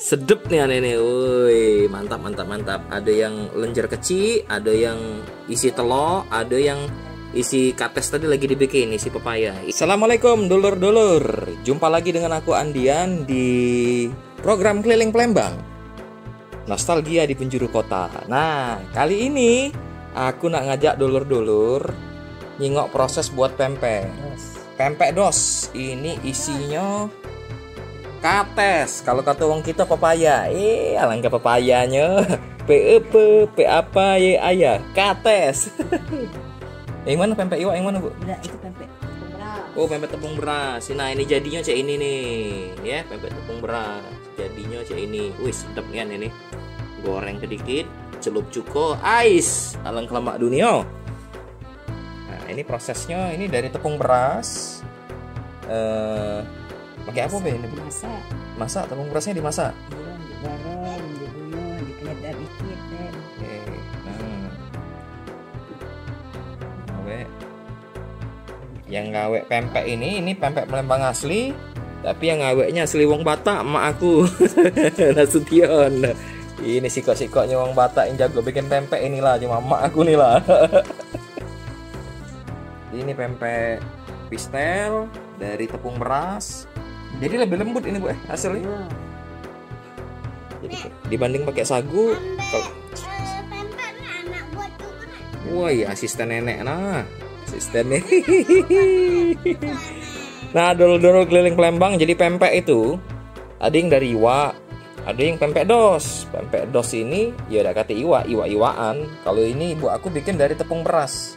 Sedep nih aneh nih. Woi, mantap mantap mantap. Ada yang lenjer kecil, ada yang isi telur, ada yang isi kates tadi lagi dibikin isi pepaya. Assalamualaikum dulur-dulur. Jumpa lagi dengan aku Andian di program keliling Palembang. Nostalgia di penjuru kota. Nah, kali ini aku nak ngajak dulur-dulur nyingok proses buat pempek. Pempek dos. Ini isinya kates, kalau kata wong kita pepaya. Alangkah pepayanya. P apa ya ayah kates. Yang mana pempek iwak yang mana bu? Enggak, itu pempek tepung beras. Oh, pempek tepung beras. Nah, ini jadinya cek ini nih, ya pempek tepung beras. Jadinya cek ini. Wih, sedap kan ini. Goreng sedikit, celup cuko, ais, alangkah lemak dunia. Nah, ini prosesnya ini dari tepung beras. Pakai apa be ini? Masak. Masak tepung berasnya dimasak. Iya, digoreng, dibunuh, dipeledak dikit dan. Oke. Gawe. Yang gawe pempek ini pempek Palembang asli, tapi yang gaweknya asli wong Batak, emak aku. Nasution. Ini sikok-sikoknya wong Batak yang jago bikin pempek inilah, cuma emak aku nih lah. Ini pempek pistel dari tepung beras. Jadi lebih lembut ini bu hasilnya. Iya. Jadi dibanding pakai sagu. Wah ya asisten nenek nah. Asisten nih. Nah dulu keliling Palembang jadi pempek itu ada yang dari iwak, ada yang pempek dos. Pempek dos ini ya udah kata iwak-iwaan. Kalau ini ibu aku bikin dari tepung beras.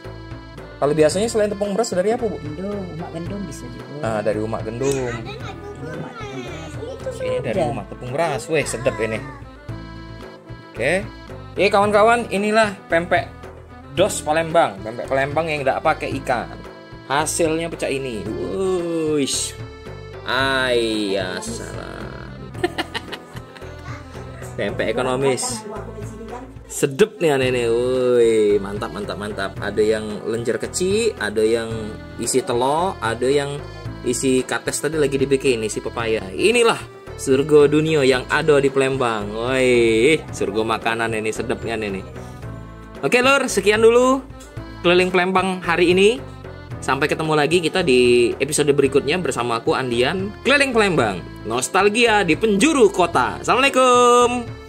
Kalau biasanya selain tepung beras dari apa bu? Gendum, umak gendum bisa juga. Nah dari umak gendum. Ini dari umak tepung beras. Weh sedap ini. Oke. Kawan-kawan, inilah pempek dos Palembang. Pempek Palembang yang tidak pakai ikan. Hasilnya pecah ini. Wush. Ayah salam. Pempek ekonomis. Sedep nih aneh nih. Woi, mantap mantap mantap. Ada yang lenjer kecil, ada yang isi telur, ada yang isi kates tadi lagi dibikin isi pepaya. Inilah surga dunia yang ada di Palembang. Woi, surga makanan ini sedepnya ini. Oke lur, sekian dulu keliling Palembang hari ini. Sampai ketemu lagi kita di episode berikutnya bersama aku Andian, keliling Palembang. Nostalgia di penjuru kota. Assalamualaikum.